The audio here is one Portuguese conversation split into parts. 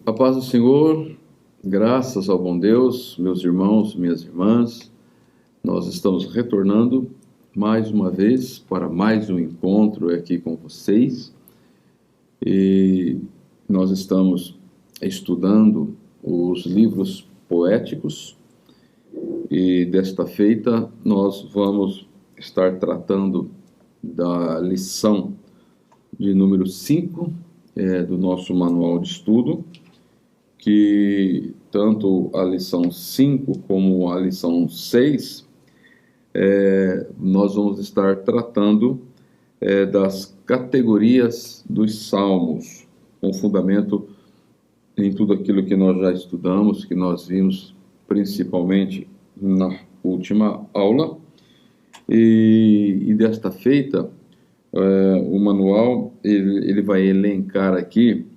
A paz do Senhor, graças ao bom Deus, meus irmãos, minhas irmãs, nós estamos retornando mais uma vez para mais um encontro aqui com vocês e nós estamos estudando os livros poéticos e desta feita nós vamos estar tratando da lição de número 5 do nosso manual de estudo, que tanto a lição 5 como a lição 6, nós vamos estar tratando das categorias dos salmos, com fundamento em tudo aquilo que nós já estudamos, que nós vimos principalmente na última aula. E desta feita, o manual ele vai elencar aqui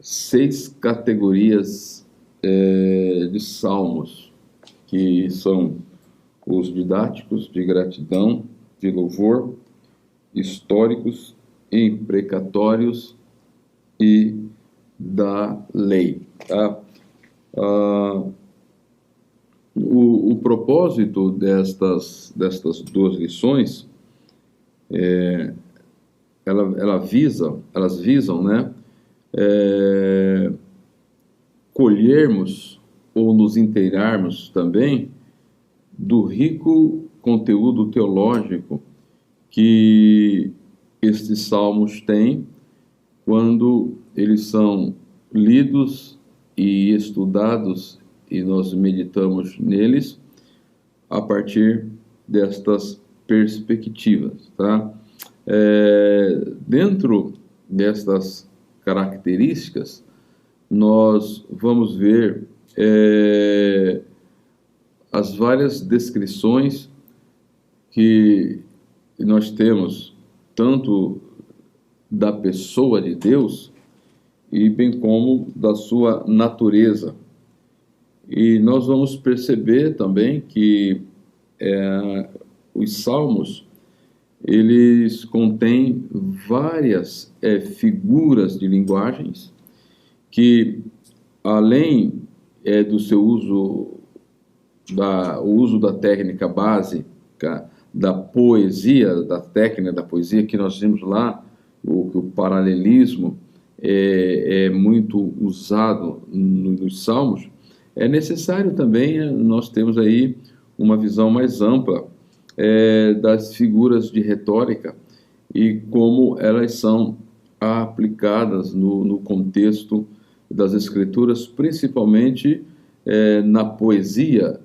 6 categorias de salmos, que são os didáticos, de gratidão, de louvor, históricos, imprecatórios e da lei. Tá? O propósito destas duas lições, elas visam, né, colhermos ou nos inteirarmos também do rico conteúdo teológico que estes salmos têm quando eles são lidos e estudados e nós meditamos neles a partir destas perspectivas, tá? Dentro destas características, nós vamos ver as várias descrições que nós temos, tanto da pessoa de Deus, e bem como da sua natureza. E nós vamos perceber também que os salmos, eles contêm várias figuras de linguagens que, além do seu uso, o uso da técnica básica da poesia, da técnica da poesia, que nós vimos lá, que o paralelismo é muito usado nos salmos, é necessário também nós temos aí uma visão mais ampla das figuras de retórica e como elas são aplicadas no contexto das escrituras, principalmente na poesia,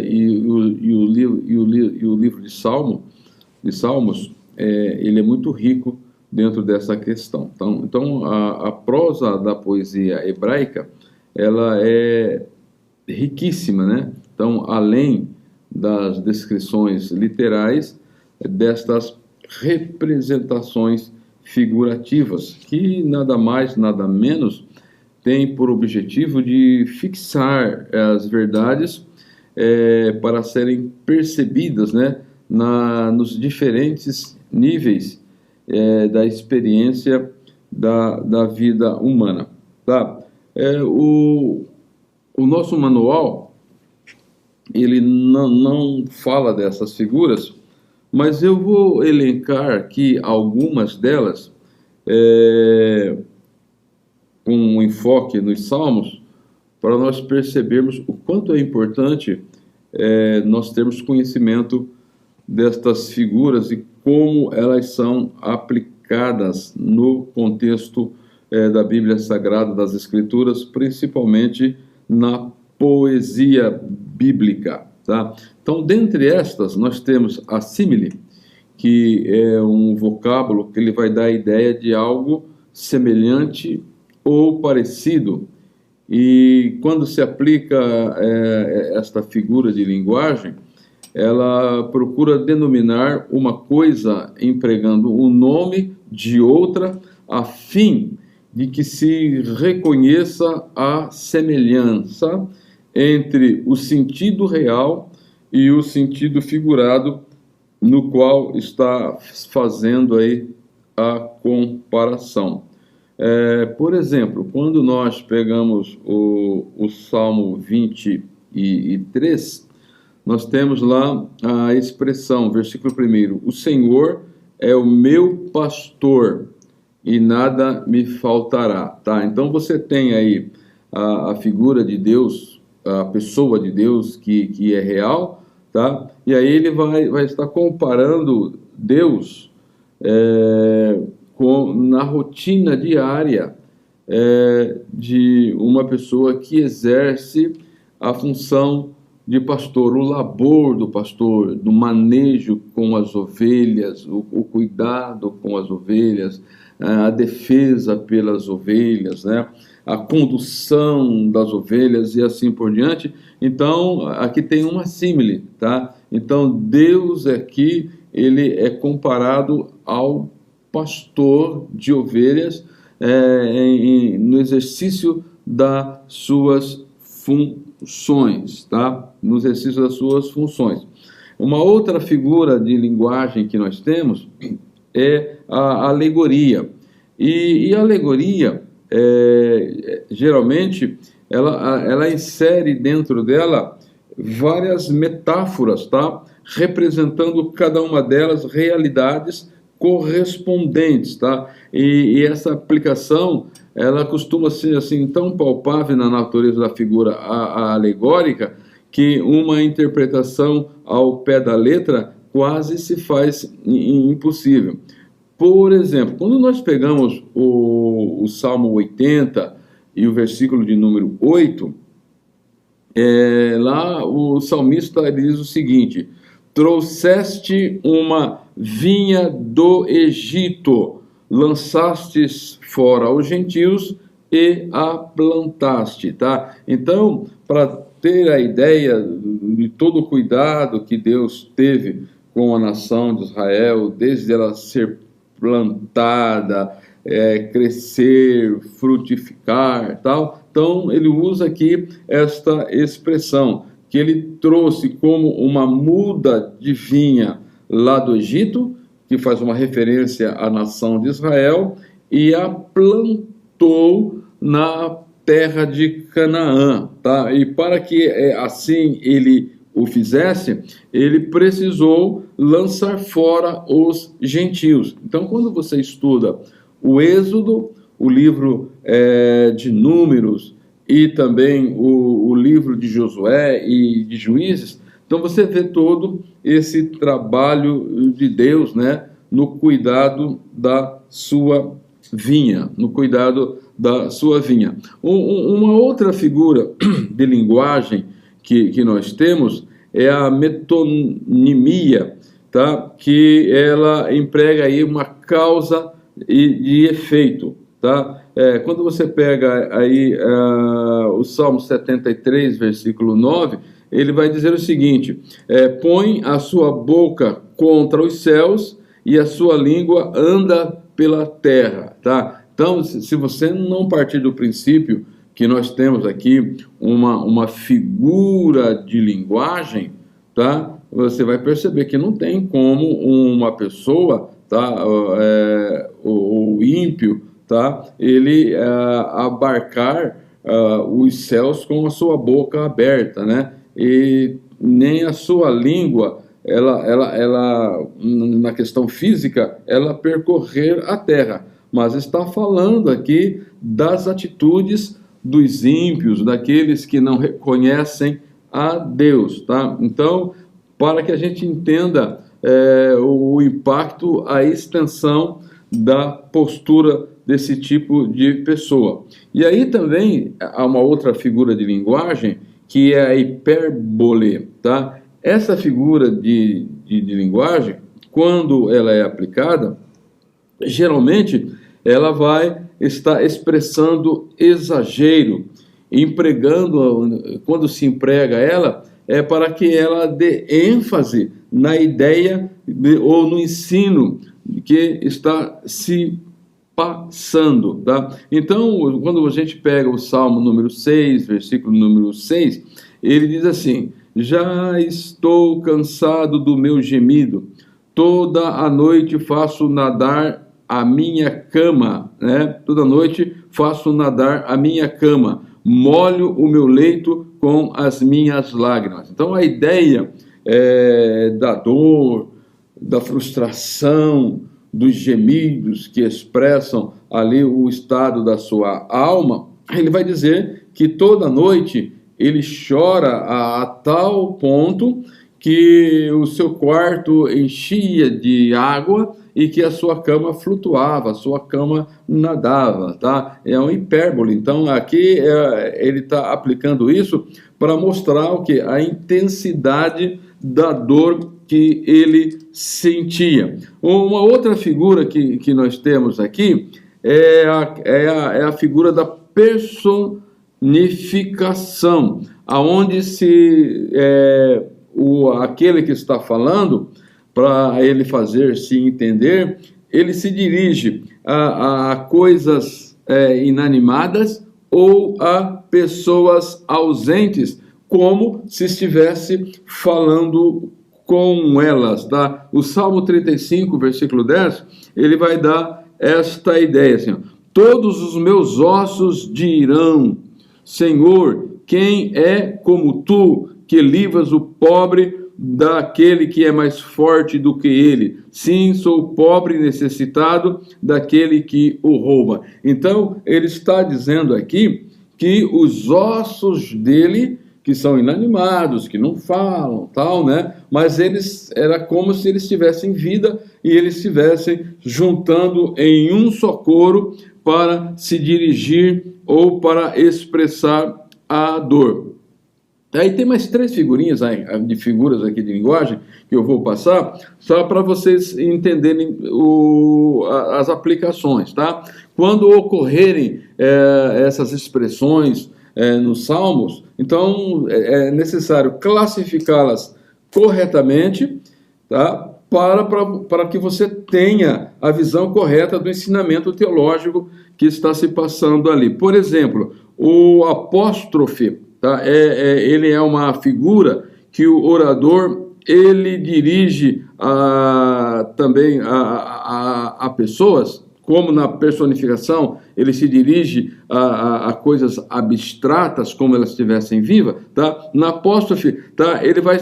e o livro de Salmos, ele é muito rico dentro dessa questão. Então a prosa da poesia hebraica, ela é riquíssima, né? Então, além das descrições literais, destas representações figurativas, que nada mais, nada menos tem por objetivo de fixar as verdades para serem percebidas, né, nos diferentes níveis da experiência da vida humana. Tá? O nosso manual, ele não fala dessas figuras, mas eu vou elencar aqui algumas delas com um enfoque nos salmos, para nós percebermos o quanto é importante nós termos conhecimento destas figuras e como elas são aplicadas no contexto da Bíblia Sagrada, das Escrituras, principalmente na poesia bíblica. Tá? Então, dentre estas, nós temos a símile, que é um vocábulo que ele vai dar a ideia de algo semelhante ou parecido. E quando se aplica esta figura de linguagem, ela procura denominar uma coisa empregando o nome de outra, a fim de que se reconheça a semelhança entre o sentido real e o sentido figurado no qual está fazendo aí a comparação. Por exemplo, quando nós pegamos o Salmo 23, nós temos lá a expressão, versículo 1, o Senhor é o meu pastor e nada me faltará, tá? Então você tem aí a figura de Deus, a pessoa de Deus que é real, tá? E aí ele vai estar comparando Deus na rotina diária de uma pessoa que exerce a função de pastor, o labor do pastor, do manejo com as ovelhas, o cuidado com as ovelhas, a defesa pelas ovelhas, né? A condução das ovelhas e assim por diante. Então, aqui tem uma símile, tá? Então, Deus aqui, ele é comparado ao pastor de ovelhas no exercício das suas funções, tá? No exercício das suas funções. Uma outra figura de linguagem que nós temos é a alegoria. E a alegoria, geralmente, ela insere dentro dela várias metáforas, tá? Representando cada uma delas realidades correspondentes, tá? E essa aplicação, ela costuma ser assim tão palpável na natureza da figura alegórica que uma interpretação ao pé da letra quase se faz impossível. Por exemplo, quando nós pegamos o Salmo 80 e o versículo de número 8, lá o salmista ele diz o seguinte: trouxeste uma vinha do Egito, lançastes fora os gentios e a plantaste, tá? Então, para ter a ideia de todo o cuidado que Deus teve com a nação de Israel, desde ela ser plantada, crescer, frutificar, tal. Então, ele usa aqui esta expressão, que ele trouxe como uma muda de vinha lá do Egito, que faz uma referência à nação de Israel, e a plantou na terra de Canaã, tá? E para que assim ele o fizesse, ele precisou lançar fora os gentios. Então, quando você estuda o Êxodo, o livro de Números e também o livro de Josué e de Juízes, então você vê todo esse trabalho de Deus, né, no cuidado da sua vinha, no cuidado da sua vinha. Uma outra figura de linguagem que nós temos é a metonimia, tá? Que ela emprega aí uma causa e efeito, tá? Quando você pega aí o Salmo 73, versículo 9, ele vai dizer o seguinte: põe a sua boca contra os céus e a sua língua anda pela terra, tá? Então, se você não partir do princípio que nós temos aqui uma figura de linguagem, tá? Você vai perceber que não tem como uma pessoa, tá? O ímpio, tá? Ele abarcar os céus com a sua boca aberta, né? E nem a sua língua, ela na questão física, ela percorrer a terra, mas está falando aqui das atitudes dos ímpios, daqueles que não reconhecem a Deus, tá? Então, para que a gente entenda o impacto, a extensão da postura desse tipo de pessoa. E aí também há uma outra figura de linguagem, que é a hipérbole, tá? Essa figura de linguagem, quando ela é aplicada, geralmente ela vai estar expressando exagero, empregando, quando se emprega ela, para que ela dê ênfase na ideia ou no ensino que está se passando, tá? Então, quando a gente pega o Salmo número 6, versículo número 6, ele diz assim: já estou cansado do meu gemido, toda a noite faço nadar a minha cama, né? Toda noite faço nadar a minha cama, molho o meu leito com as minhas lágrimas. Então a ideia da dor, da frustração, dos gemidos que expressam ali o estado da sua alma, ele vai dizer que toda noite ele chora a tal ponto que o seu quarto enchia de água e que a sua cama flutuava, a sua cama nadava, tá? É um hipérbole. Então aqui ele está aplicando isso para mostrar o que? A intensidade da dor que ele sentia. Uma outra figura que nós temos aqui é a figura da personificação, aonde aquele que está falando, para ele fazer se entender, ele se dirige a coisas inanimadas ou a pessoas ausentes, como se estivesse falando com elas, tá? O Salmo 35, versículo 10, ele vai dar esta ideia, assim, ó, todos os meus ossos dirão, Senhor, quem é como tu, que livras o pobre daquele que é mais forte do que ele? Sim, sou pobre e necessitado daquele que o rouba. Então, ele está dizendo aqui que os ossos dele, que são inanimados, que não falam, tal, né? Mas era como se eles tivessem vida e eles estivessem juntando em um só coro para se dirigir ou para expressar a dor. Aí tem mais 3 figurinhas de figuras aqui de linguagem que eu vou passar, só para vocês entenderem as aplicações, tá? Quando ocorrerem essas expressões nos Salmos, então é necessário classificá-las corretamente, tá? Para que você tenha a visão correta do ensinamento teológico que está se passando ali. Por exemplo, o apóstrofe, tá? Ele é uma figura que o orador ele dirige também a pessoas, como na personificação ele se dirige a coisas abstratas, como elas estivessem vivas, tá? Na apóstrofe, tá? Ele vai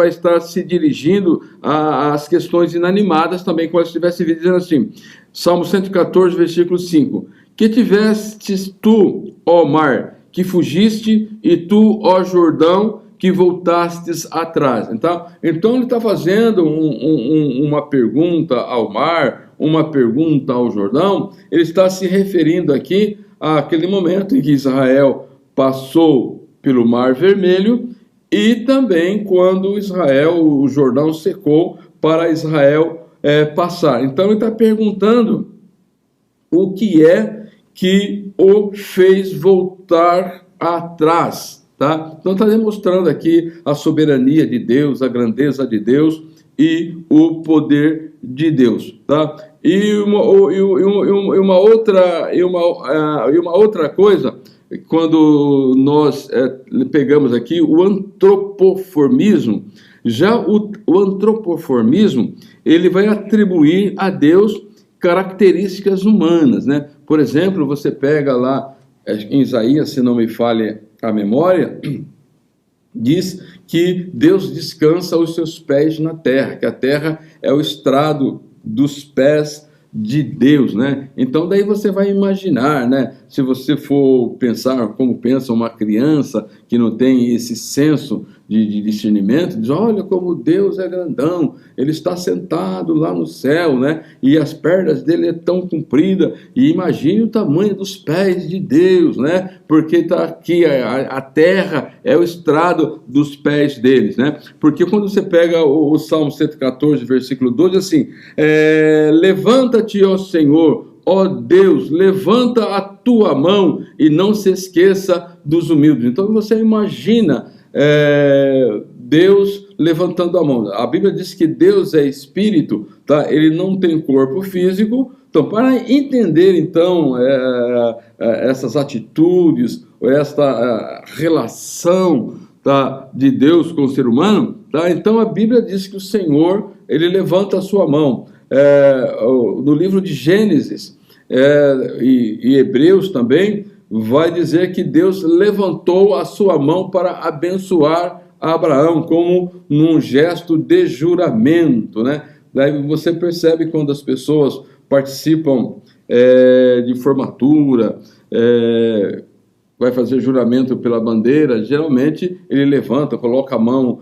estar se dirigindo às questões inanimadas também, como elas estivessem vivas, dizendo assim, Salmo 114, versículo 5, que tivestes tu, ó mar, que fugiste, e tu, ó Jordão, que voltastes atrás. Então ele está fazendo uma pergunta ao mar, uma pergunta ao Jordão. Ele está se referindo aqui àquele momento em que Israel passou pelo Mar Vermelho e também quando o Jordão secou para Israel passar. Então ele está perguntando o que é que o fez voltar atrás, tá? Então está demonstrando aqui a soberania de Deus, a grandeza de Deus e o poder de Deus, tá? E uma outra coisa, quando nós pegamos aqui o antropoformismo, já o antropoformismo, ele vai atribuir a Deus características humanas, né? Por exemplo, você pega lá em Isaías, se não me falha a memória, diz que Deus descansa os seus pés na terra, que a terra é o estrado dos pés de Deus, né? Então daí você vai imaginar, né? Se você for pensar como pensa uma criança que não tem esse senso de discernimento, diz, olha como Deus é grandão, ele está sentado lá no céu, né? E as pernas dele é tão comprida, e imagine o tamanho dos pés de Deus, né? Porque está aqui, a terra é o estrado dos pés deles, né? Porque quando você pega o Salmo 114, versículo 12, assim, levanta-te, ó Senhor, ó Deus, levanta a tua mão e não se esqueça dos humildes. Então você imagina Deus levantando a mão. A Bíblia diz que Deus é espírito, tá? Ele não tem corpo físico. Então, para entender então essas atitudes, esta relação, tá, de Deus com o ser humano, tá? Então a Bíblia diz que o Senhor ele levanta a sua mão. no livro de Gênesis e Hebreus também, vai dizer que Deus levantou a sua mão para abençoar Abraão, como num gesto de juramento, né? Daí você percebe quando as pessoas participam de formatura, vai fazer juramento pela bandeira, geralmente ele levanta, coloca a mão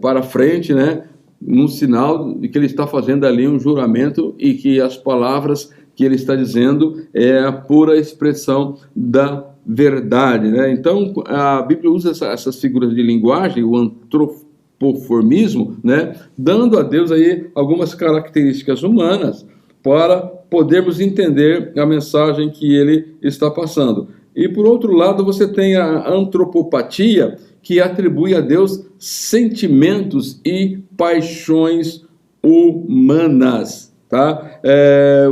para frente, né? Num sinal de que ele está fazendo ali um juramento e que as palavras que ele está dizendo é a pura expressão da verdade, né? Então, a Bíblia usa essas figuras de linguagem, o antropoformismo, né? Dando a Deus aí algumas características humanas para podermos entender a mensagem que ele está passando. E, por outro lado, você tem a antropopatia, que atribui a Deus sentimentos e paixões humanas. Tá?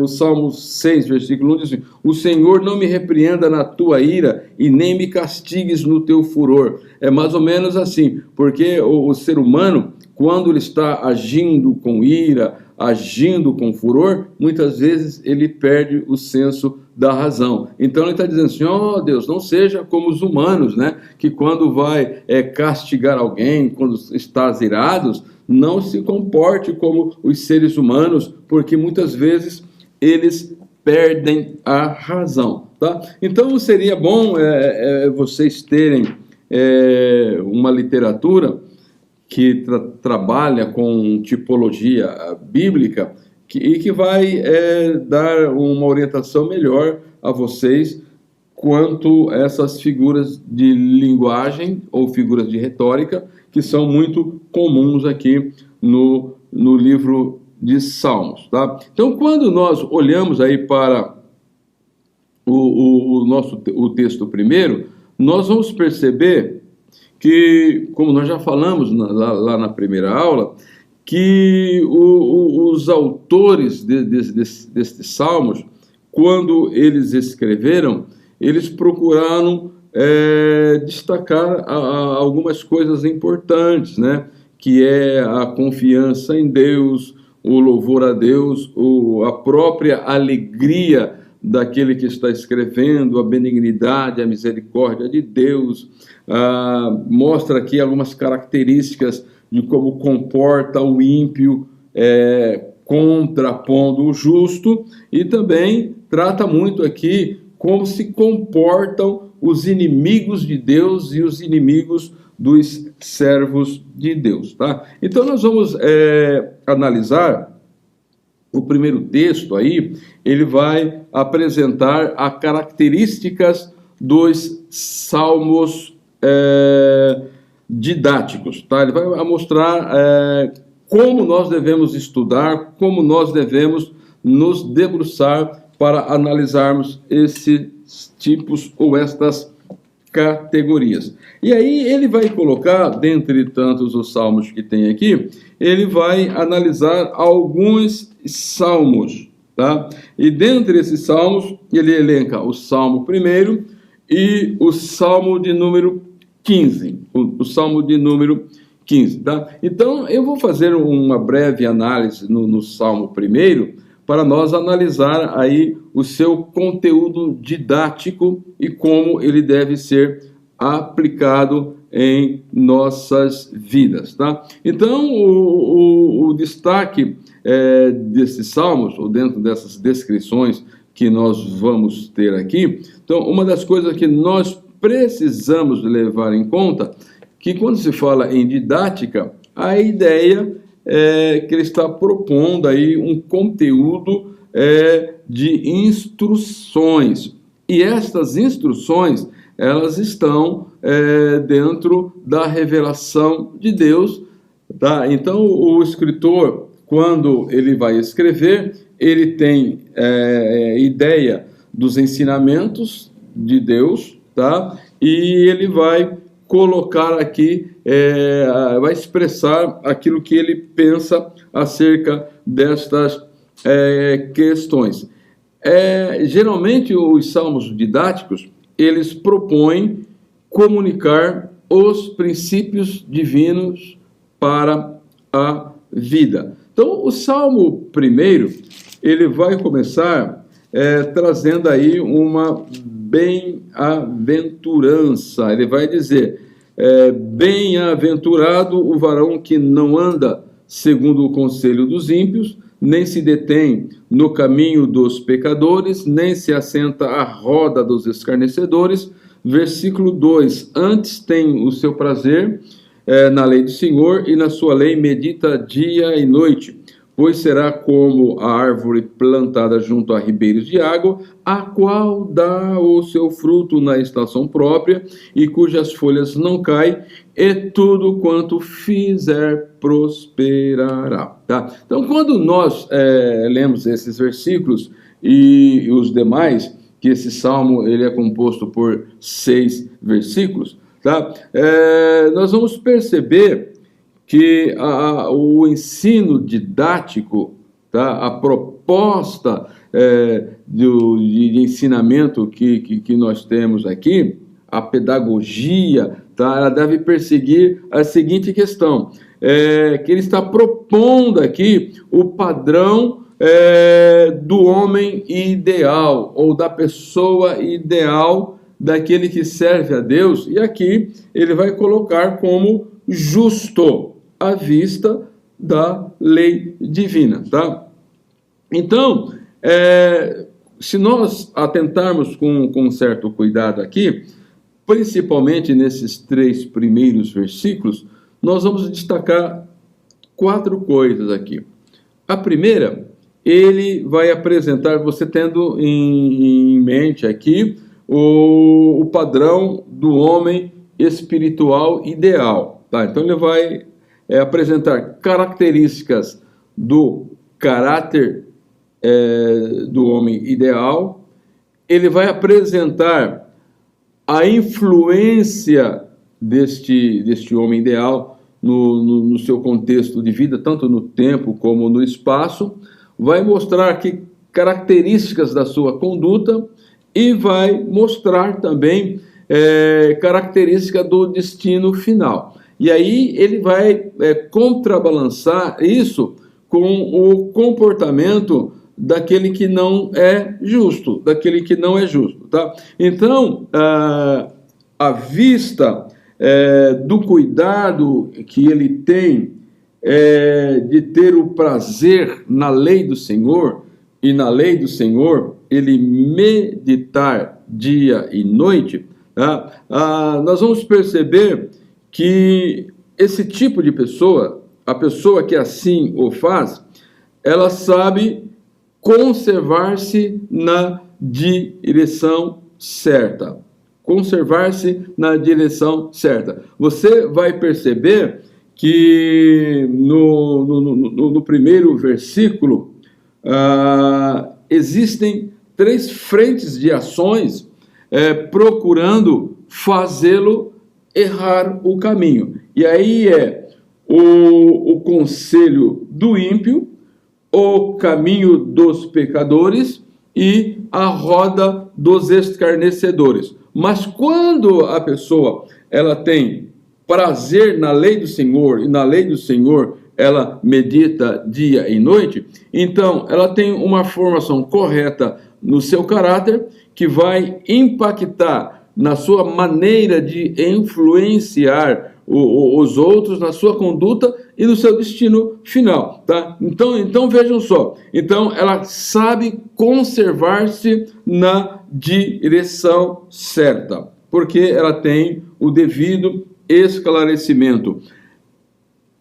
O Salmo 6, versículo 1 diz assim: o Senhor não me repreenda na tua ira e nem me castigues no teu furor. É mais ou menos assim, porque o ser humano, quando ele está agindo com ira, agindo com furor, muitas vezes ele perde o senso da razão. Então ele está dizendo assim: ó Deus, não seja como os humanos, né? Que quando vai castigar alguém, quando estás irados, não se comporte como os seres humanos, porque muitas vezes eles perdem a razão, tá? Então seria bom vocês terem uma literatura que trabalha com tipologia bíblica e que vai dar uma orientação melhor a vocês quanto a essas figuras de linguagem ou figuras de retórica que são muito comuns aqui no livro de Salmos, tá? Então, quando nós olhamos aí para o texto primeiro, nós vamos perceber que, como nós já falamos lá na primeira aula, que os autores destes salmos, quando eles escreveram, eles procuraram destacar algumas coisas importantes, né? Que é a confiança em Deus, o louvor a Deus, a própria alegria daquele que está escrevendo, a benignidade, a misericórdia de Deus. Mostra aqui algumas características de como comporta o ímpio, contrapondo o justo, e também trata muito aqui como se comportam os inimigos de Deus e os inimigos dos servos de Deus, tá? Então nós vamos analisar o primeiro texto aí. Ele vai apresentar as características dos salmos didáticos, tá? Ele vai mostrar como nós devemos estudar, como nós devemos nos debruçar para analisarmos esses tipos ou estas categorias. E aí ele vai colocar, dentre tantos os salmos que tem aqui, ele vai analisar alguns salmos, tá? E dentre esses salmos, ele elenca o Salmo 1 e o Salmo de número 15, o Salmo de número 15, tá? Então, eu vou fazer uma breve análise no Salmo 1, para nós analisar aí o seu conteúdo didático e como ele deve ser aplicado em nossas vidas, tá? Então, o destaque desses salmos, ou dentro dessas descrições que nós vamos ter aqui, então, uma das coisas que nós precisamos levar em conta, que quando se fala em didática, a ideia que ele está propondo aí um conteúdo de instruções. E estas instruções, elas estão dentro da revelação de Deus, tá? Então, o escritor, quando ele vai escrever, ele tem ideia dos ensinamentos de Deus, tá? E ele vai colocar aqui, vai expressar aquilo que ele pensa acerca destas questões. Geralmente, os salmos didáticos, eles propõem comunicar os princípios divinos para a vida. Então, o Salmo primeiro, ele vai começar trazendo aí uma bem-aventurança. Ele vai dizer, bem-aventurado o varão que não anda segundo o conselho dos ímpios, nem se detém no caminho dos pecadores, nem se assenta à roda dos escarnecedores. Versículo 2, antes tem o seu prazer na lei do Senhor, e na sua lei medita dia e noite. Pois será como a árvore plantada junto a ribeiros de água, a qual dá o seu fruto na estação própria, e cujas folhas não caem, e tudo quanto fizer prosperará. Tá? Então, quando nós lemos esses versículos e os demais, que esse salmo ele é composto por 6 versículos, tá? Nós vamos perceber que o ensino didático, tá? A proposta de ensinamento que nós temos aqui, a pedagogia, tá? Ela deve perseguir a seguinte questão, que ele está propondo aqui o padrão do homem ideal, ou da pessoa ideal, daquele que serve a Deus, e aqui ele vai colocar como justo, à vista da lei divina, tá? Então, se nós atentarmos com certo cuidado aqui, principalmente nesses 3 primeiros versículos, nós vamos destacar 4 coisas aqui. A primeira, ele vai apresentar, você tendo em mente aqui, o padrão do homem espiritual ideal, tá? Então ele vai apresentar características do caráter do homem ideal. Ele vai apresentar a influência deste homem ideal no seu contexto de vida, tanto no tempo como no espaço. Vai mostrar aqui características da sua conduta e vai mostrar também característica do destino final. E aí ele vai contrabalançar isso com o comportamento daquele que não é justo, tá? Então, à vista do cuidado que ele tem de ter o prazer na lei do Senhor, e na lei do Senhor ele meditar dia e noite, tá? Nós vamos perceber que esse tipo de pessoa, a pessoa que assim o faz, ela sabe conservar-se na direção certa. Conservar-se na direção certa. Você vai perceber que no primeiro versículo existem 3 frentes de ações procurando fazê-lo errar o caminho. E aí o conselho do ímpio, o caminho dos pecadores e a roda dos escarnecedores. Mas quando a pessoa ela tem prazer na lei do Senhor, e na lei do Senhor ela medita dia e noite, então ela tem uma formação correta no seu caráter, que vai impactar na sua maneira de influenciar os outros, na sua conduta e no seu destino final, tá? Então vejam só, então ela sabe conservar-se na direção certa, porque ela tem o devido esclarecimento.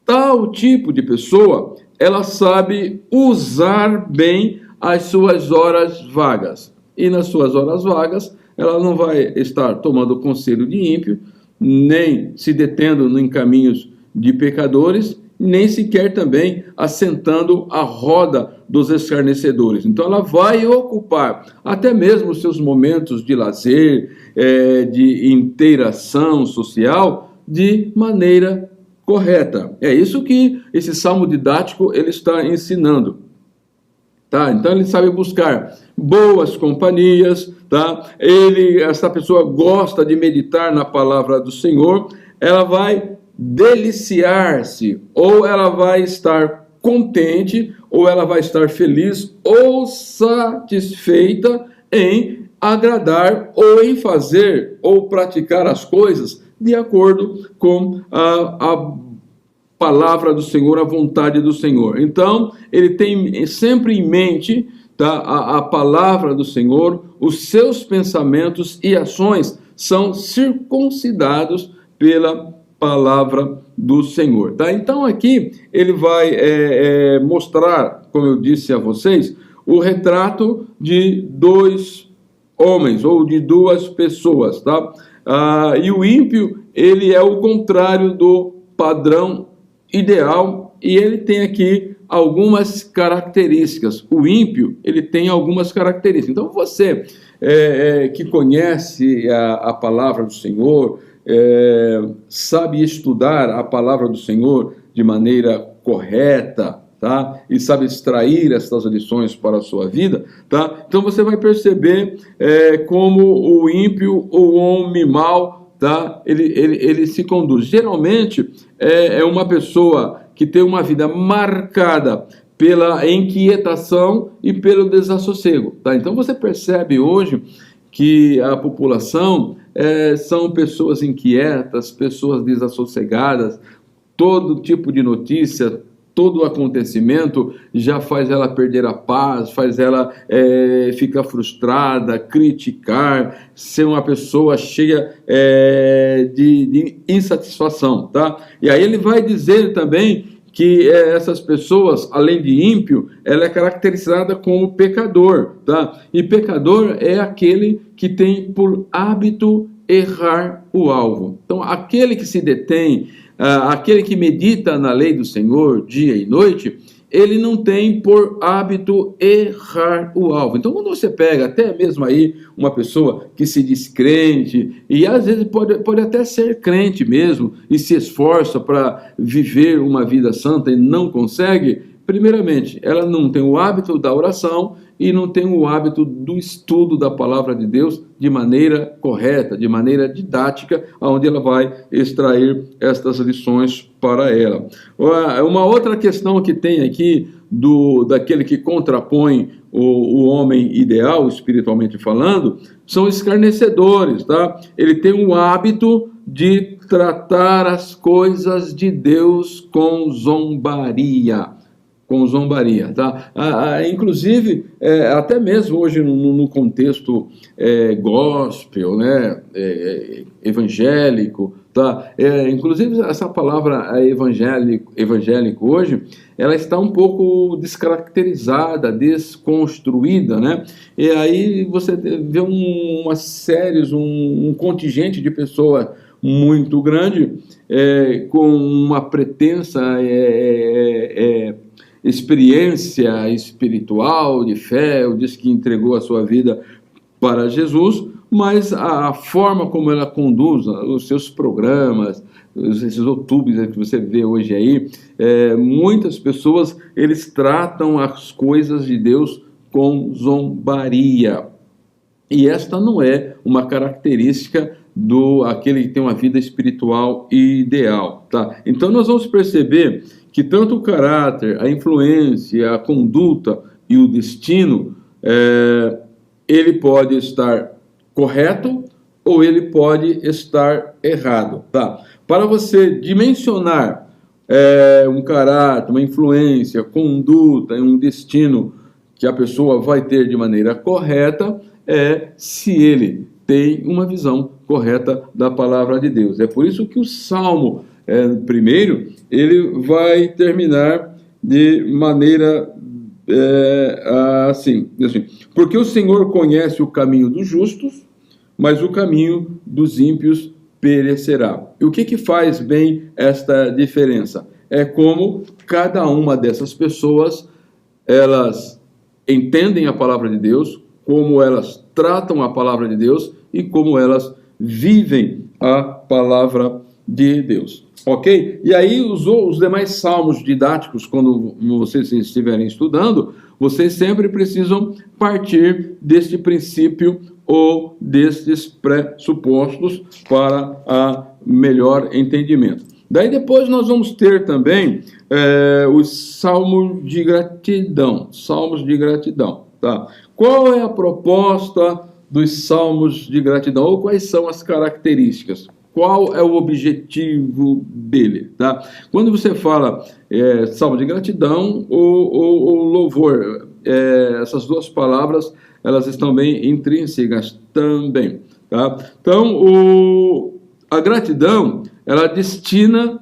Tal tipo de pessoa, ela sabe usar bem as suas horas vagas, e nas suas horas vagas ela não vai estar tomando conselho de ímpio, nem se detendo em caminhos de pecadores, nem sequer também assentando a roda dos escarnecedores. Então ela vai ocupar até mesmo os seus momentos de lazer, de interação social, de maneira correta. É isso que esse salmo didático ele está ensinando. Tá? Então ele sabe buscar boas companhias, tá? Essa pessoa gosta de meditar na palavra do Senhor, ela vai deliciar-se, ou ela vai estar contente, ou ela vai estar feliz ou satisfeita em agradar ou em fazer ou praticar as coisas de acordo com a palavra do Senhor, a vontade do Senhor. Então, ele tem sempre em mente, tá, a palavra do Senhor, os seus pensamentos e ações são circuncidados pela palavra do Senhor. Tá? Então, aqui ele vai mostrar, como eu disse a vocês, o retrato de dois homens ou de duas pessoas. Tá? E o ímpio, ele é o contrário do padrão ideal, e ele tem aqui algumas características. O ímpio, ele tem algumas características. Então, você que conhece a palavra do Senhor, sabe estudar a palavra do Senhor de maneira correta, tá? E sabe extrair estas lições para a sua vida, tá? Então, você vai perceber como o ímpio, o homem mau, tá? Ele se conduz. Geralmente, é uma pessoa que tem uma vida marcada pela inquietação e pelo desassossego. Tá? Então você percebe hoje que a população são pessoas inquietas, pessoas desassossegadas, todo tipo de notícia, todo acontecimento já faz ela perder a paz, faz ela ficar frustrada, criticar, ser uma pessoa cheia de insatisfação, tá? E aí ele vai dizer também que essas pessoas, além de ímpio, ela é caracterizada como pecador, tá? E pecador é aquele que tem por hábito errar o alvo. Então, aquele que se detém, aquele que medita na lei do Senhor dia e noite, ele não tem por hábito errar o alvo. Então, quando você pega até mesmo aí uma pessoa que se diz crente, e às vezes pode até ser crente mesmo, e se esforça para viver uma vida santa e não consegue, primeiramente, ela não tem o hábito da oração e não tem o hábito do estudo da palavra de Deus de maneira correta, de maneira didática, onde ela vai extrair estas lições para ela. Uma outra questão que tem aqui daquele que contrapõe o homem ideal, espiritualmente falando, são escarnecedores, tá? Ele tem o hábito de tratar as coisas de Deus com zombaria. Tá? Inclusive, até mesmo hoje no contexto gospel, né? Evangélico, tá? Inclusive essa palavra evangélico hoje, ela está um pouco descaracterizada, desconstruída, né? E aí você vê uma série, um contingente de pessoas muito grande, com uma pretensa experiência espiritual, de fé, diz que entregou a sua vida para Jesus, mas a forma como ela conduz os seus programas, esses youtubers que você vê hoje aí, muitas pessoas, eles tratam as coisas de Deus com zombaria. E esta não é uma característica aquele que tem uma vida espiritual ideal, tá? Então nós vamos perceber que tanto o caráter, a influência, a conduta e o destino, ele pode estar correto ou ele pode estar errado, tá? Para você dimensionar um caráter, uma influência, conduta e um destino que a pessoa vai ter de maneira correta, se ele tem uma visão correta da palavra de Deus. É por isso que o Salmo primeiro, ele vai terminar de maneira assim, porque o Senhor conhece o caminho dos justos, mas o caminho dos ímpios perecerá. E o que faz bem esta diferença? É como cada uma dessas pessoas, elas entendem a palavra de Deus, como elas tratam a palavra de Deus e como elas vivem a palavra de Deus. Ok? E aí os demais salmos didáticos, quando vocês estiverem estudando, vocês sempre precisam partir deste princípio ou destes pressupostos para melhor entendimento. Daí depois nós vamos ter também os salmos de gratidão. Salmos de gratidão. Tá? Qual é a proposta dos salmos de gratidão? Ou quais são as características? Qual é o objetivo dele? Tá? Quando você fala salmo de gratidão ou louvor, essas duas palavras elas estão bem intrínsecas também. Tá? Então, a gratidão ela destina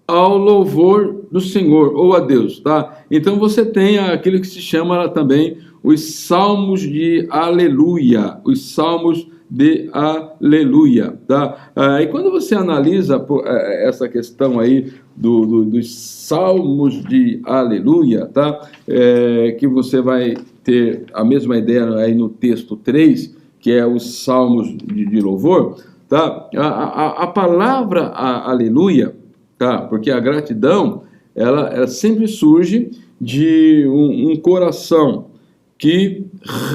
ao louvor do Senhor ou a Deus. Tá? Então você tem aquilo que se chama também os salmos de aleluia, os salmos de aleluia, tá? E quando você analisa essa questão aí dos salmos de aleluia, tá? Que você vai ter a mesma ideia aí no texto 3, que é os salmos de louvor, tá? A palavra aleluia, tá? Porque a gratidão, ela sempre surge de um coração que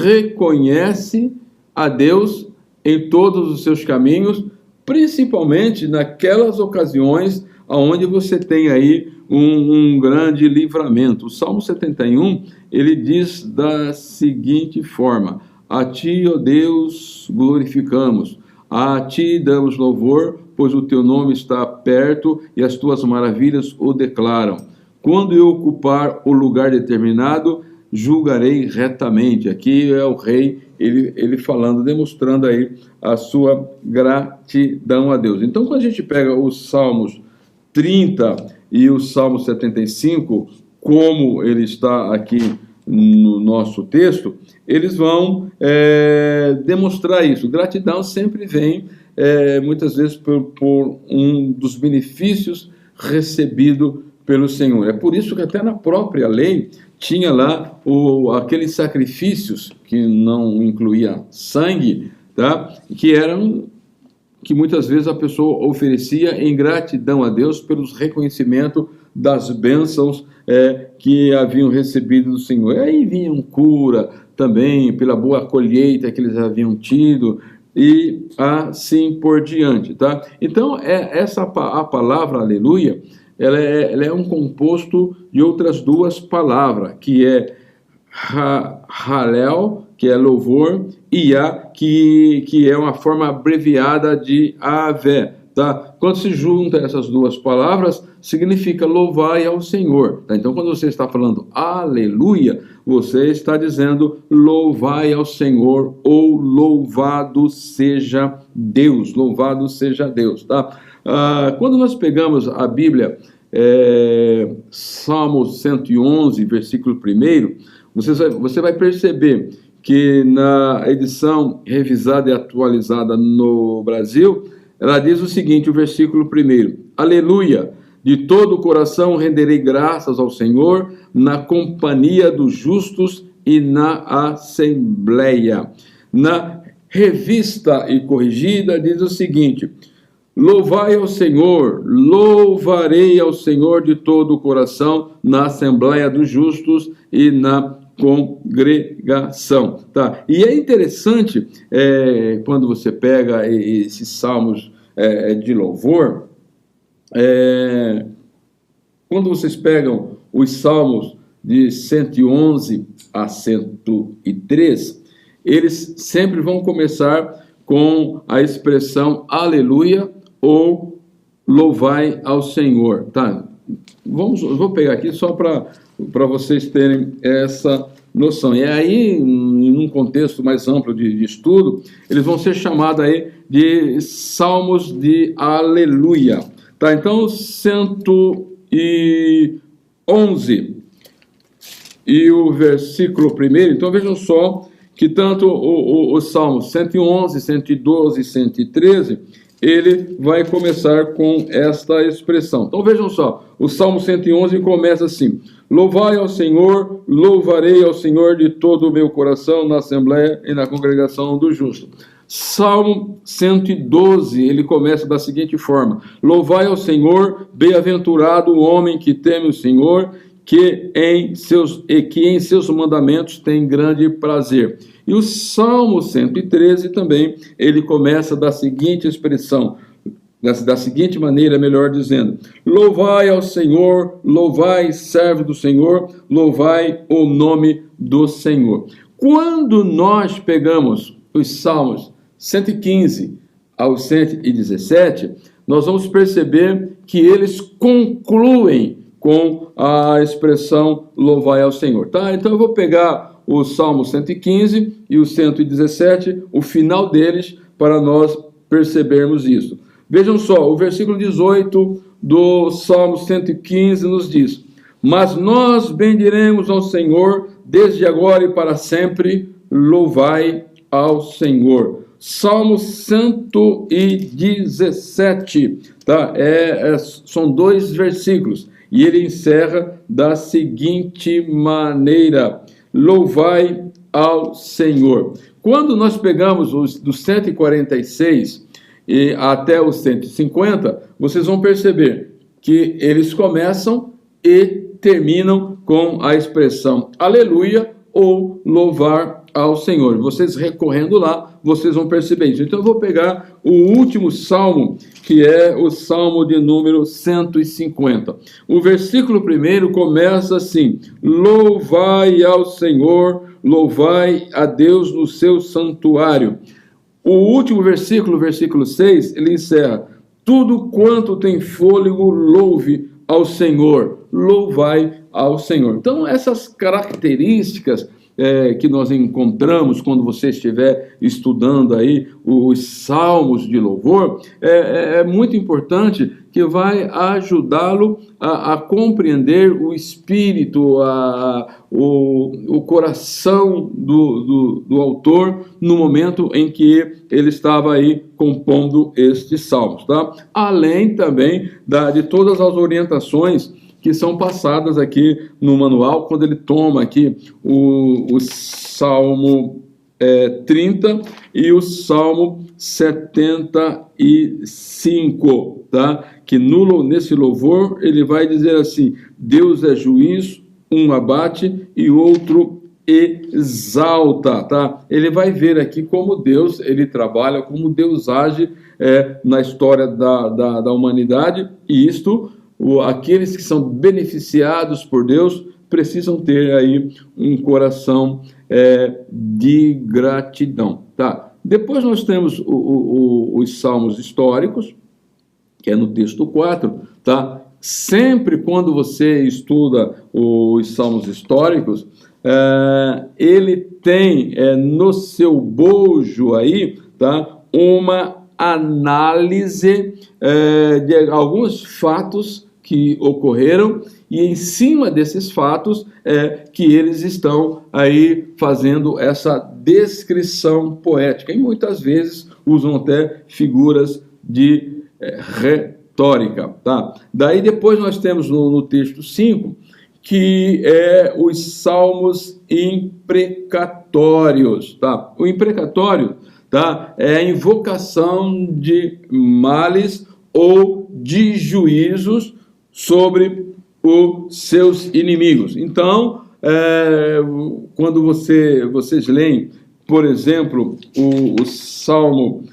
reconhece a Deus em todos os seus caminhos, principalmente naquelas ocasiões onde você tem aí um grande livramento. O Salmo 71, ele diz da seguinte forma: a ti, ó Deus, glorificamos, a ti damos louvor, pois o teu nome está perto e as tuas maravilhas o declaram. Quando eu ocupar o lugar determinado, julgarei retamente. Aqui é o rei, ele falando, demonstrando aí a sua gratidão a Deus. Então, quando a gente pega os Salmos 30 e o Salmo 75, como ele está aqui no nosso texto, eles vão demonstrar isso. Gratidão sempre vem, muitas vezes, por um dos benefícios recebido pelo Senhor. É por isso que até na própria lei tinha lá aqueles sacrifícios que não incluía sangue, tá? Que muitas vezes a pessoa oferecia em gratidão a Deus pelos reconhecimento das bênçãos que haviam recebido do Senhor. E aí vinham cura também pela boa colheita que eles haviam tido e assim por diante, tá? Então, a palavra aleluia, ela é um composto de outras duas palavras, que é Halel, que é louvor, e que é uma forma abreviada de Ave. Tá? Quando se junta essas duas palavras, significa louvai ao Senhor. Tá? Então, quando você está falando aleluia, você está dizendo louvai ao Senhor, ou louvado seja Deus, louvado seja Deus. Tá? Quando nós pegamos a Bíblia, Salmo 111, versículo 1, você vai perceber que na edição revisada e atualizada no Brasil, ela diz o seguinte, o versículo 1: Aleluia, de todo o coração renderei graças ao Senhor, na companhia dos justos e na assembleia. Na revista e corrigida diz o seguinte: louvai ao Senhor, louvarei ao Senhor de todo o coração, na assembleia dos justos e na congregação. Tá? E é interessante, quando você pega esses salmos de louvor, quando vocês pegam os salmos de 111 a 103, eles sempre vão começar com a expressão aleluia ou louvai ao Senhor. Tá? Eu vou pegar aqui só para vocês terem essa noção. E aí, em um contexto mais amplo de estudo, eles vão ser chamados aí de salmos de aleluia. Tá? Então, 111 e o versículo 1, então vejam só que tanto o Salmo 111, 112 e 113, ele vai começar com esta expressão. Então vejam só, o Salmo 111 começa assim: louvai ao Senhor, louvarei ao Senhor de todo o meu coração, na assembleia e na congregação do justo. Salmo 112, ele começa da seguinte forma: louvai ao Senhor, bem-aventurado o homem que teme o Senhor, que em seus mandamentos tem grande prazer. E o Salmo 113 também, ele começa da seguinte expressão: da seguinte maneira, melhor dizendo: louvai ao Senhor, louvai, servo do Senhor, louvai o nome do Senhor. Quando nós pegamos os Salmos 115 ao 117, nós vamos perceber que eles concluem com a expressão louvai ao Senhor, tá? Então eu vou pegar o Salmo 115 e o 117, o final deles, para nós percebermos isso. Vejam só, o versículo 18 do Salmo 115 nos diz: mas nós bendiremos ao Senhor desde agora e para sempre, louvai ao Senhor. Salmo 117, tá? São 2 versículos, e ele encerra da seguinte maneira: louvai ao Senhor. Quando nós pegamos os do 146 e até os 150, vocês vão perceber que eles começam e terminam com a expressão aleluia ou louvar ao Senhor. Vocês recorrendo lá, vocês vão perceber isso. Então eu vou pegar o último salmo, que é o salmo de número 150. O versículo 1 começa assim: louvai ao Senhor, louvai a Deus no seu santuário. O último versículo, versículo 6, ele encerra: tudo quanto tem fôlego, louve ao Senhor, louvai ao Senhor. Então, essas características que nós encontramos quando você estiver estudando aí os salmos de louvor, é muito importante, que vai ajudá-lo a compreender o espírito, o coração do autor no momento em que ele estava aí compondo estes salmos, tá? Além também de todas as orientações que são passadas aqui no manual, quando ele toma aqui o Salmo 30 e o Salmo 75, tá? Que nesse louvor ele vai dizer assim: Deus é juiz, um abate e outro exalta, tá? Ele vai ver aqui como Deus, ele trabalha, como Deus age na história da humanidade, e isto, aqueles que são beneficiados por Deus precisam ter aí um coração de gratidão, tá? Depois nós temos os salmos históricos, que é no texto 4, tá? Sempre quando você estuda os salmos históricos, ele tem no seu bojo aí, tá? Uma análise de alguns fatos que ocorreram, e em cima desses fatos que eles estão aí fazendo essa descrição poética, e muitas vezes usam até figuras de retórica, tá? Daí depois nós temos no texto 5, que é os salmos imprecatórios, tá? O imprecatório, tá? É a invocação de males ou de juízos sobre os seus inimigos. Então, quando vocês leem, por exemplo, o Salmo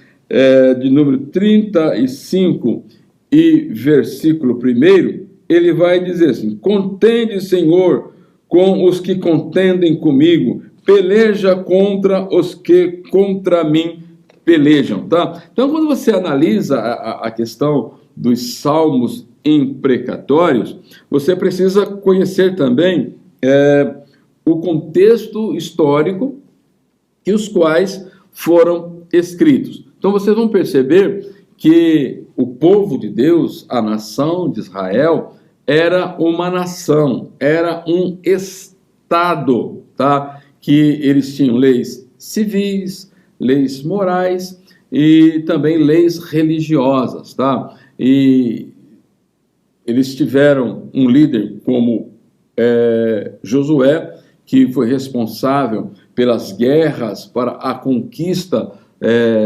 de número 35 e versículo 1, ele vai dizer assim: contende, Senhor, com os que contendem comigo, peleja contra os que contra mim pelejam, tá? Então, quando você analisa a questão dos salmos imprecatórios, você precisa conhecer também o contexto histórico e os quais foram escritos. Então, vocês vão perceber que o povo de Deus, a nação de Israel, era uma nação, era um estado, tá? Que eles tinham leis civis, leis morais e também leis religiosas, tá? E eles tiveram um líder como Josué, que foi responsável pelas guerras para a conquista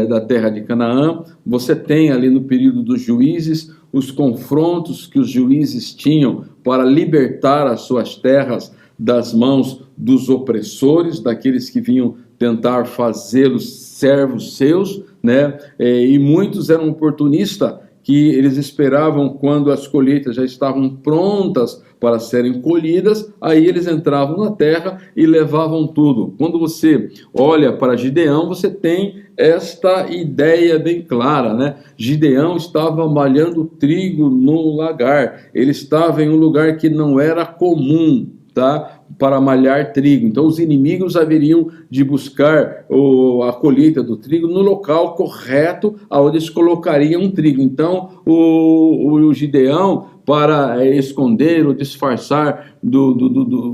da terra de Canaã. Você tem ali no período dos juízes os confrontos que os juízes tinham para libertar as suas terras das mãos dos opressores, daqueles que vinham tentar fazê-los servos seus, né? E muitos eram oportunistas, que eles esperavam quando as colheitas já estavam prontas para serem colhidas, aí eles entravam na terra e levavam tudo. Quando você olha para Gideão, você tem esta ideia bem clara, né? Gideão estava malhando trigo no lagar, ele estava em um lugar que não era comum, tá? Para malhar trigo. Então os inimigos haveriam de buscar a colheita do trigo no local correto, onde eles colocariam o trigo. Então o Gideão, para esconder ou disfarçar,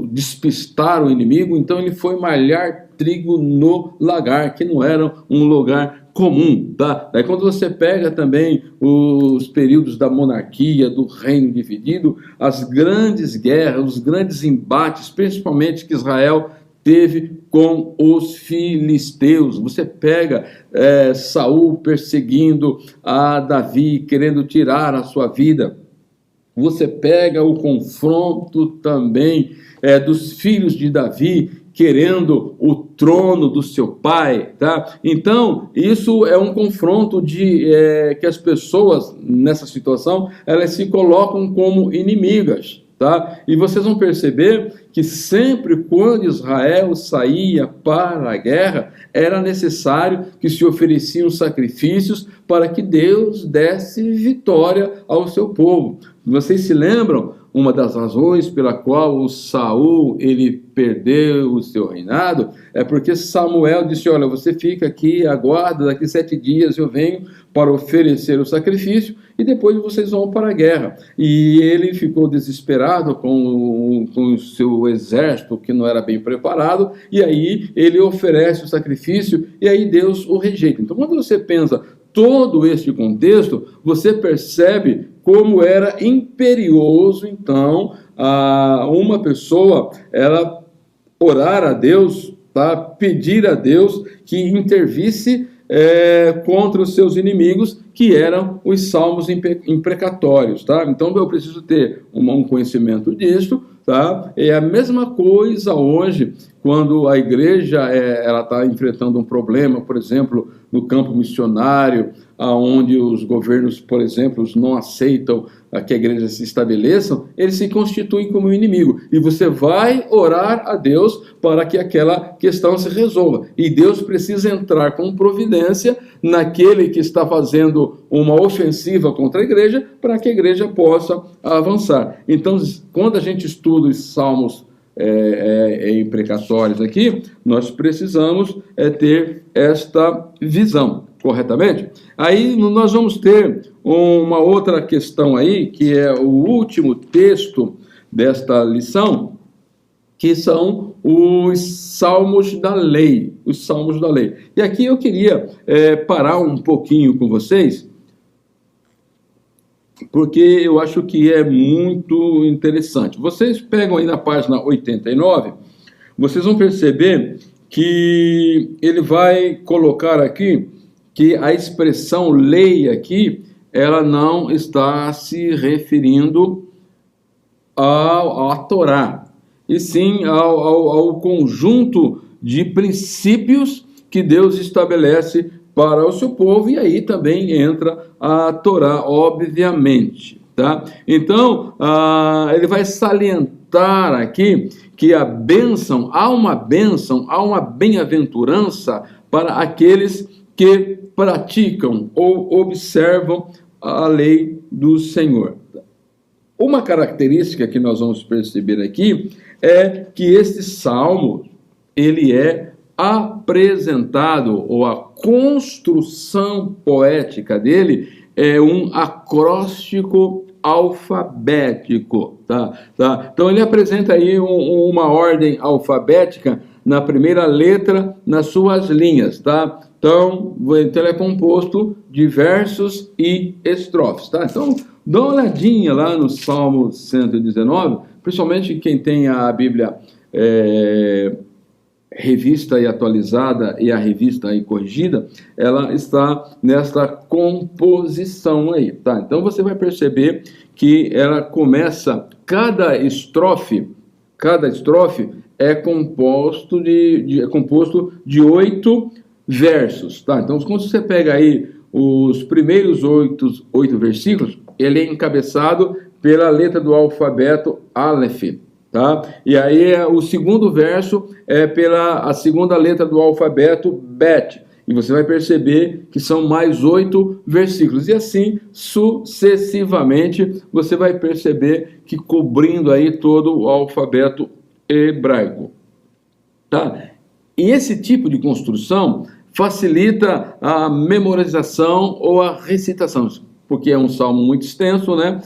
despistar o inimigo, então ele foi malhar trigo no lagar, que não era um lugar comum, tá? Daí quando você pega também os períodos da monarquia, do reino dividido, as grandes guerras, os grandes embates, principalmente que Israel teve com os filisteus. Você pega Saul perseguindo a Davi, querendo tirar a sua vida. Você pega o confronto também dos filhos de Davi, querendo o trono do seu pai, tá? Então, isso é um confronto que as pessoas, nessa situação, elas se colocam como inimigas, tá? E vocês vão perceber que sempre quando Israel saía para a guerra, era necessário que se ofereciam sacrifícios para que Deus desse vitória ao seu povo. Vocês se lembram? Uma das razões pela qual o Saul ele perdeu o seu reinado é porque Samuel disse: olha, você fica aqui, aguarda, daqui 7 dias eu venho para oferecer o sacrifício e depois vocês vão para a guerra. E ele ficou desesperado com o seu exército que não era bem preparado, e aí ele oferece o sacrifício e aí Deus o rejeita. Então quando você pensa todo este contexto, você percebe como era imperioso, então, uma pessoa, ela orar a Deus, tá? Pedir a Deus que intervisse contra os seus inimigos, que eram os salmos imprecatórios, tá? Então, eu preciso ter um conhecimento disso, tá? É a mesma coisa hoje, quando a igreja ela está enfrentando um problema, por exemplo, no campo missionário, onde os governos, por exemplo, não aceitam que a igreja se estabeleça, eles se constituem como inimigo. E você vai orar a Deus para que aquela questão se resolva. E Deus precisa entrar com providência naquele que está fazendo uma ofensiva contra a igreja, para que a igreja possa avançar. Então, quando a gente estuda os salmos imprecatórios aqui, nós precisamos ter esta visão, corretamente? Aí nós vamos ter uma outra questão aí, que é o último texto desta lição, que são os salmos da lei, os salmos da lei. E aqui eu queria parar um pouquinho com vocês, porque eu acho que é muito interessante. Vocês pegam aí na página 89, vocês vão perceber que ele vai colocar aqui que a expressão lei aqui, ela não está se referindo à Torá, e sim ao conjunto de princípios que Deus estabelece para o seu povo, e aí também entra a Torá, obviamente, tá? Então, ele vai salientar aqui que há uma bem-aventurança para aqueles que praticam ou observam a lei do Senhor. Uma característica que nós vamos perceber aqui é que este salmo, ele é apresentado, ou a construção poética dele é um acróstico alfabético, tá? Então ele apresenta aí uma ordem alfabética na primeira letra, nas suas linhas, tá? Então ele é composto de versos e estrofes, tá? Então dá uma olhadinha lá no Salmo 119, principalmente quem tem a Bíblia revista e atualizada e a revista e corrigida, ela está nesta composição aí, tá? Então você vai perceber que ela começa, cada estrofe é composto de 8 versos, tá? Então quando você pega aí os primeiros oito versículos, ele é encabeçado pela letra do alfabeto Aleph, tá? E aí o segundo verso é pela a segunda letra do alfabeto Bet. E você vai perceber que são mais 8 versículos. E assim, sucessivamente, você vai perceber que cobrindo aí todo o alfabeto hebraico. Tá? E esse tipo de construção facilita a memorização ou a recitação, porque é um salmo muito extenso, né?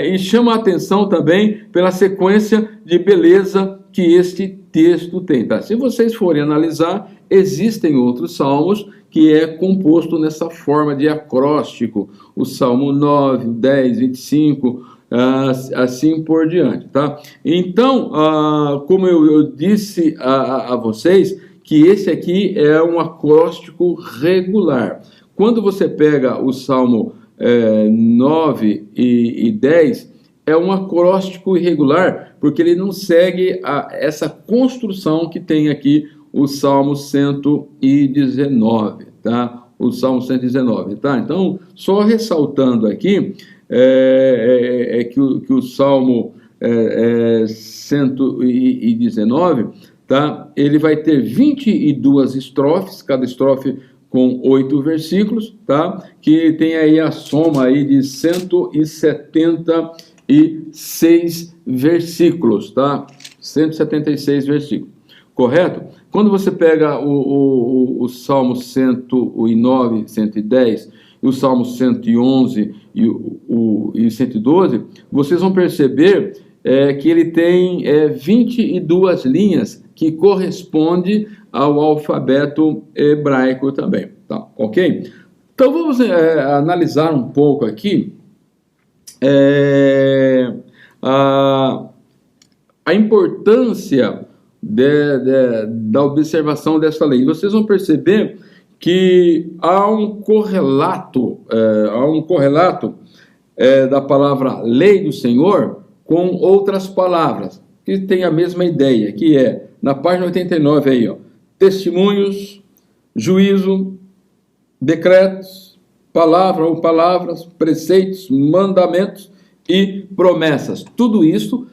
E chama a atenção também pela sequência de beleza que este texto tem. Tá? Se vocês forem analisar, existem outros salmos que é composto nessa forma de acróstico, o Salmo 9, 10, 25, assim por diante. Tá? Então, como eu disse a vocês, que esse aqui é um acróstico regular. Quando você pega o Salmo 9 e 10, é um acróstico irregular, porque ele não segue essa construção que tem aqui o Salmo 119, tá? O Salmo 119, tá? Então, só ressaltando aqui, que o Salmo 119, tá? Ele vai ter 22 estrofes, cada estrofe com 8 versículos, tá? Que tem aí a soma aí de 176 versículos, tá? 176 versículos, correto? Quando você pega o Salmo 109, 110, e o Salmo 111 e o 112, vocês vão perceber que ele tem 22 linhas que corresponde ao alfabeto hebraico também, tá? Ok? Então vamos analisar um pouco aqui a importância da observação dessa lei. Vocês vão perceber que há um correlato da palavra lei do Senhor com outras palavras que têm a mesma ideia, que é na página 89 aí, ó, testemunhos, juízo, decretos, palavra ou palavras, preceitos, mandamentos e promessas. Tudo isso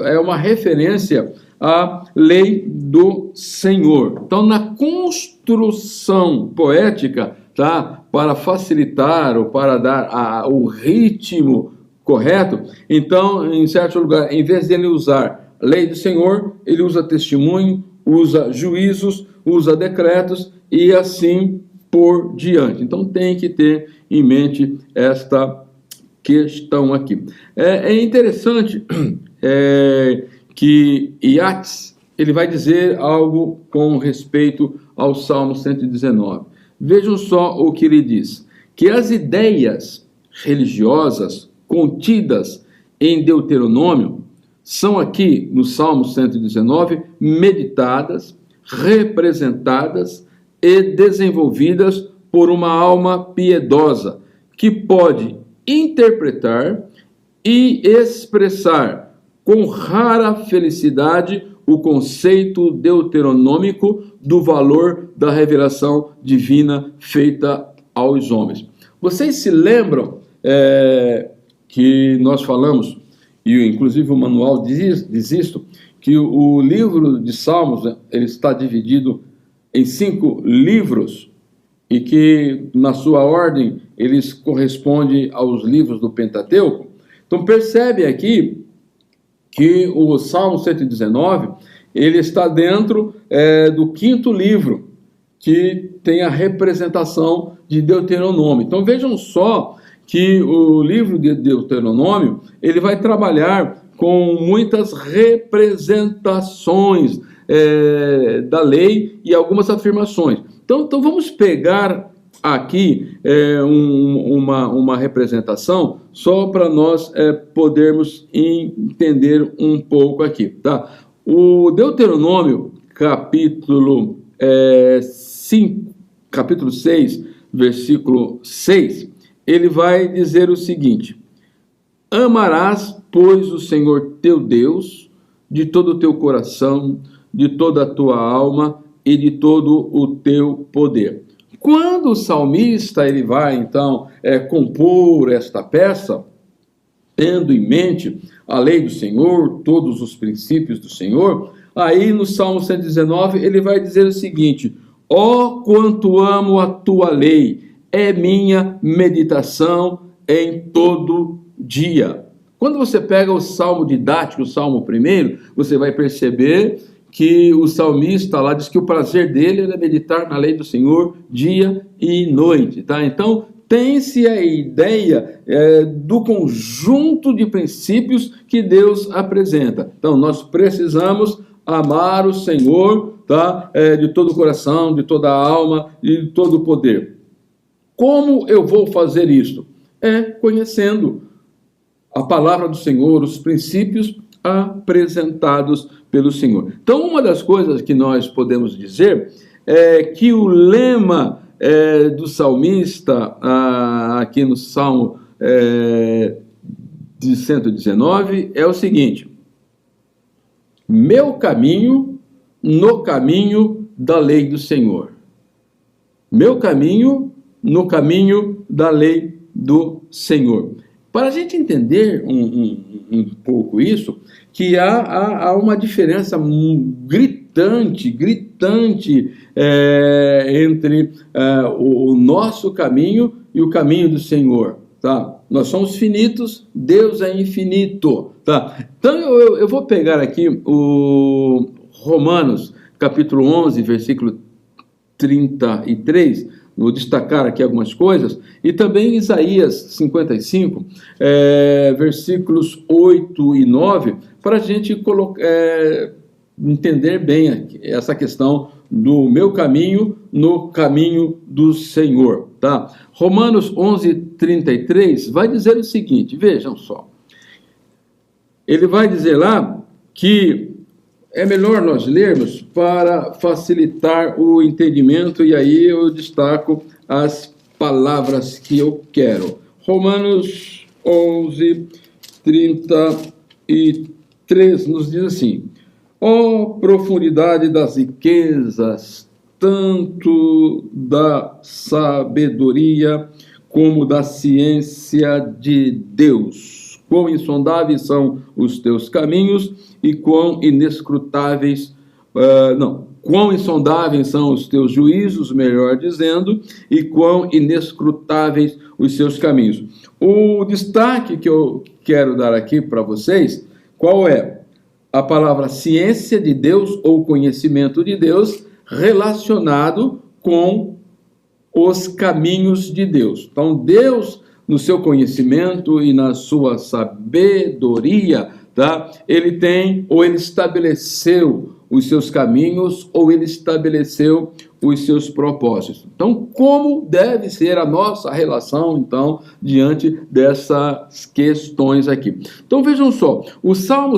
é uma referência à lei do Senhor. Então, na construção poética, tá, para facilitar ou para dar o ritmo correto, então, em certo lugar, em vez de ele usar lei do Senhor, ele usa testemunho, usa juízos, usa decretos e assim por diante. Então, tem que ter em mente esta questão aqui. É interessante que Yates, ele vai dizer algo com respeito ao Salmo 119. Vejam só o que ele diz, que as ideias religiosas contidas em Deuteronômio são aqui, no Salmo 119, meditadas, representadas e desenvolvidas por uma alma piedosa, que pode interpretar e expressar com rara felicidade o conceito deuteronômico do valor da revelação divina feita aos homens. Vocês se lembram que nós falamos, e inclusive o manual diz isto, que o livro de Salmos, ele está dividido em 5 livros, e que na sua ordem eles correspondem aos livros do Pentateuco. Então percebe aqui que o Salmo 119, ele está dentro do 5º livro, que tem a representação de Deuteronômio. Então vejam só que o livro de Deuteronômio, ele vai trabalhar com muitas representações da lei e algumas afirmações. Então vamos pegar aqui uma representação só para nós podermos entender um pouco aqui, tá? O Deuteronômio, capítulo 6, versículo 6, ele vai dizer o seguinte: amarás, pois, o Senhor teu Deus de todo o teu coração, de toda a tua alma e de todo o teu poder. Quando o salmista ele vai, então, compor esta peça, tendo em mente a lei do Senhor, todos os princípios do Senhor, aí no Salmo 119 ele vai dizer o seguinte: ó, quanto amo a tua lei, é minha meditação em todo dia. Quando você pega o Salmo didático, o Salmo primeiro, você vai perceber que o salmista lá diz que o prazer dele era meditar na lei do Senhor dia e noite, tá? Então, tem-se a ideia do conjunto de princípios que Deus apresenta. Então, nós precisamos amar o Senhor, tá? De todo o coração, de toda a alma e de todo o poder. Como eu vou fazer isso? Conhecendo a palavra do Senhor, os princípios apresentados pelo Senhor. Então, uma das coisas que nós podemos dizer é que o lema do salmista, aqui no Salmo de 119, é o seguinte: meu caminho no caminho da lei do Senhor. Meu caminho no caminho da lei do Senhor. Para a gente entender um pouco isso, que há uma diferença gritante entre o nosso caminho e o caminho do Senhor, tá? Nós somos finitos, Deus é infinito, tá? Então eu vou pegar aqui o Romanos, capítulo 11, versículo 33, vou destacar aqui algumas coisas, e também Isaías 55, versículos 8 e 9, para a gente entender bem essa questão do meu caminho no caminho do Senhor, tá? Romanos 11, 33 vai dizer o seguinte, vejam só, ele vai dizer lá que é melhor nós lermos para facilitar o entendimento, e aí eu destaco as palavras que eu quero. Romanos 11, 33 nos diz assim: ó profundidade das riquezas, tanto da sabedoria como da ciência de Deus. Quão insondáveis são os teus caminhos e quão inescrutáveis, quão insondáveis são os teus juízos, melhor dizendo, e quão inescrutáveis os seus caminhos. O destaque que eu quero dar aqui para vocês, qual é? A palavra ciência de Deus ou conhecimento de Deus relacionado com os caminhos de Deus. Então, Deus, no seu conhecimento e na sua sabedoria, tá? Ele tem, ou ele estabeleceu os seus caminhos, ou ele estabeleceu os seus propósitos. Então, como deve ser a nossa relação, então, diante dessas questões aqui? Então, vejam só, o Salmo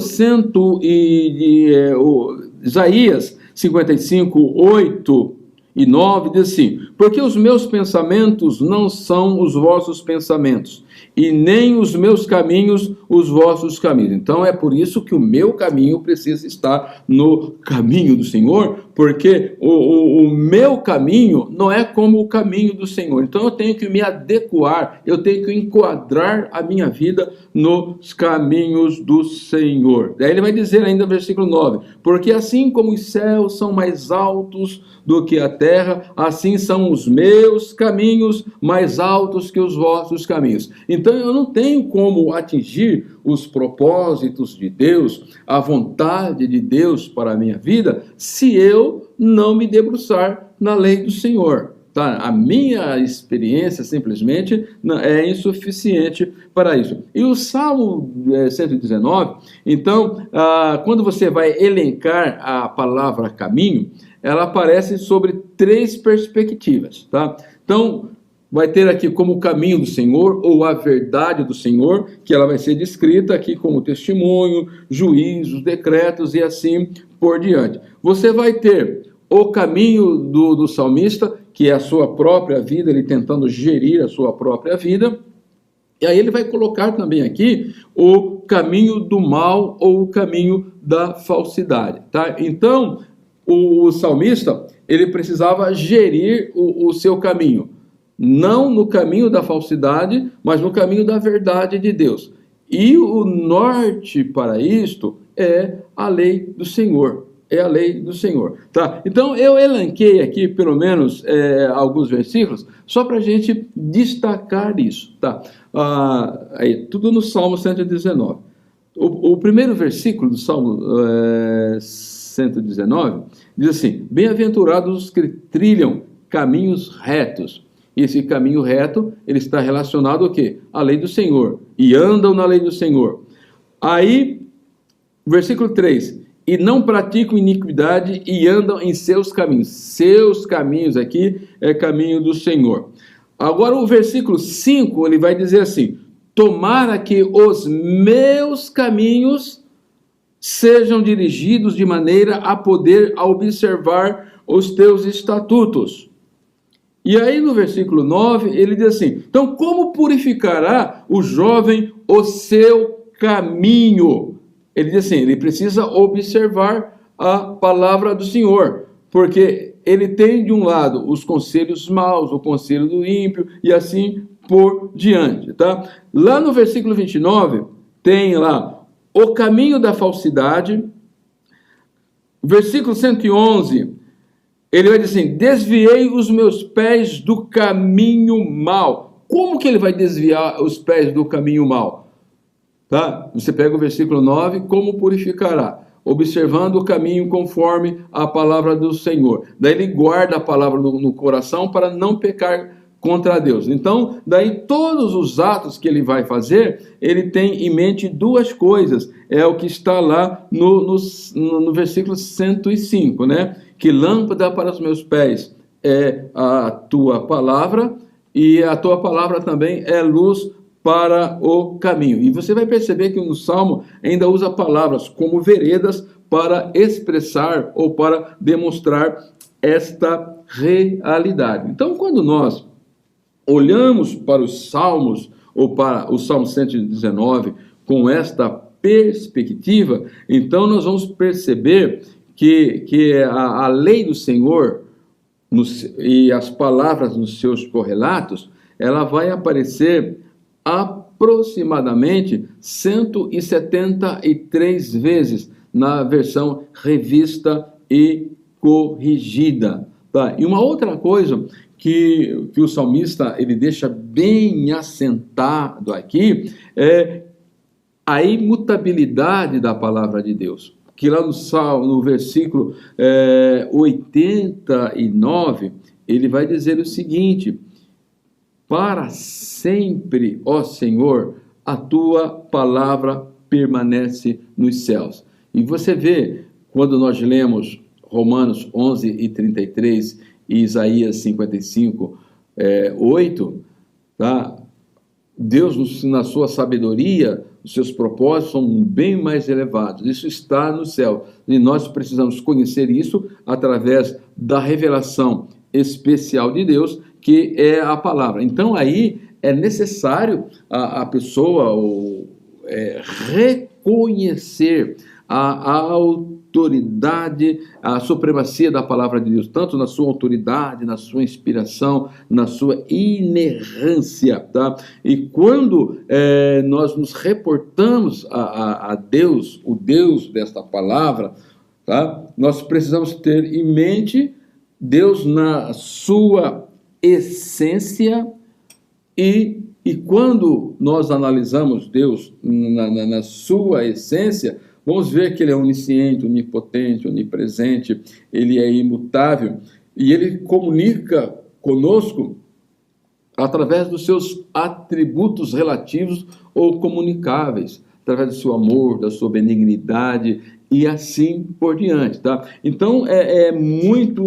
Isaías 55, 8 e 9 diz assim: porque os meus pensamentos não são os vossos pensamentos, e nem os meus caminhos os vossos caminhos. Então é por isso que o meu caminho precisa estar no caminho do Senhor, porque o meu caminho não é como o caminho do Senhor. Então eu tenho que me adequar, eu tenho que enquadrar a minha vida nos caminhos do Senhor. Daí ele vai dizer ainda no versículo 9: porque assim como os céus são mais altos do que a terra, assim são os meus caminhos mais altos que os vossos caminhos. Então eu não tenho como atingir os propósitos de Deus, a vontade de Deus para a minha vida, se eu não me debruçar na lei do Senhor. Tá? A minha experiência simplesmente é insuficiente para isso. E o Salmo 119, então, quando você vai elencar a palavra caminho, ela aparece sobre 3 perspectivas, tá? Então, vai ter aqui como o caminho do Senhor, ou a verdade do Senhor, que ela vai ser descrita aqui como testemunho, juízos, decretos e assim por diante. Você vai ter o caminho do salmista, que é a sua própria vida, ele tentando gerir a sua própria vida, e aí ele vai colocar também aqui o caminho do mal ou o caminho da falsidade, tá? Então, o salmista, ele precisava gerir o seu caminho. Não no caminho da falsidade, mas no caminho da verdade de Deus. E o norte para isto é a lei do Senhor. É a lei do Senhor. Tá? Então, eu elenquei aqui, pelo menos, alguns versículos, só para a gente destacar isso. Tá? Aí, tudo no Salmo 119. O primeiro versículo do Salmo 119 diz assim: bem-aventurados os que trilham caminhos retos. E esse caminho reto, ele está relacionado ao quê? À lei do Senhor. E andam na lei do Senhor. Aí, versículo 3. E não praticam iniquidade e andam em seus caminhos. Seus caminhos aqui é caminho do Senhor. Agora o versículo 5, ele vai dizer assim: tomara que os meus caminhos sejam dirigidos de maneira a poder observar os teus estatutos. E aí no versículo 9, ele diz assim: então como purificará o jovem o seu caminho? Ele diz assim, ele precisa observar a palavra do Senhor, porque ele tem de um lado os conselhos maus, o conselho do ímpio, e assim por diante, tá? Lá no versículo 29, tem lá o caminho da falsidade. Versículo 111, ele vai dizer assim: desviei os meus pés do caminho mau. Como que ele vai desviar os pés do caminho mau? Tá? Você pega o versículo 9, como purificará? Observando o caminho conforme a palavra do Senhor. Daí ele guarda a palavra no coração para não pecar contra Deus. Então, daí todos os atos que ele vai fazer, ele tem em mente duas coisas. É o que está lá no versículo 105, né? Que lâmpada para os meus pés é a tua palavra, e a tua palavra também é luz para o caminho. E você vai perceber que no Salmo ainda usa palavras como veredas para expressar ou para demonstrar esta realidade. Então, quando nós olhamos para os Salmos, ou para o Salmo 119, com esta perspectiva, então nós vamos perceber que a lei do Senhor e as palavras nos seus correlatos, ela vai aparecer aproximadamente 173 vezes na versão revista e corrigida. Tá? E uma outra coisa que o salmista ele deixa bem assentado aqui é a imutabilidade da palavra de Deus. Que lá no versículo 89, ele vai dizer o seguinte: para sempre, ó Senhor, a tua palavra permanece nos céus. E você vê, quando nós lemos Romanos 11:33 e Isaías 55, 8, tá? Deus, na sua sabedoria, os seus propósitos são bem mais elevados. Isso está no céu. E nós precisamos conhecer isso através da revelação especial de Deus, que é a palavra. Então aí é necessário a pessoa reconhecer a autoridade, a supremacia da palavra de Deus, tanto na sua autoridade, na sua inspiração, na sua inerrância, tá? E quando nós nos reportamos a Deus, o Deus desta palavra, tá? Nós precisamos ter em mente Deus na sua essência, e quando nós analisamos Deus na sua essência, vamos ver que ele é onisciente, onipotente, onipresente, ele é imutável, e ele comunica conosco através dos seus atributos relativos ou comunicáveis, através do seu amor, da sua benignidade e assim por diante, tá? Então é muito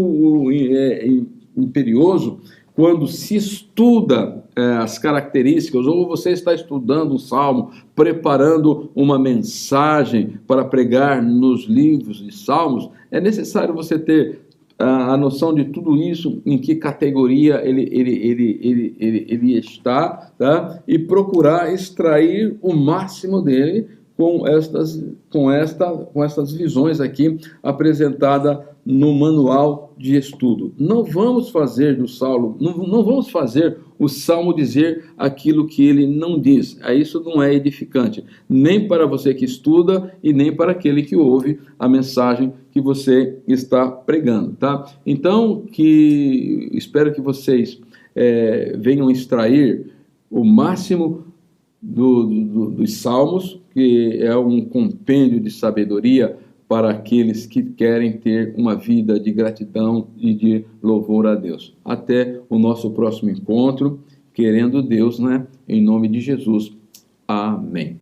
imperioso quando se estuda as características, ou você está estudando um salmo, preparando uma mensagem para pregar nos livros de salmos, é necessário você ter a noção de tudo isso, em que categoria ele está, tá? E procurar extrair o máximo dele com estas visões aqui apresentadas no manual de estudo. Não vamos fazer do Salmo, não vamos fazer o Salmo dizer aquilo que ele não diz. Isso não é edificante, nem para você que estuda e nem para aquele que ouve a mensagem que você está pregando, tá? Então, espero que vocês venham extrair o máximo dos Salmos, que é um compêndio de sabedoria para aqueles que querem ter uma vida de gratidão e de louvor a Deus. Até o nosso próximo encontro, querendo Deus, né? Em nome de Jesus. Amém.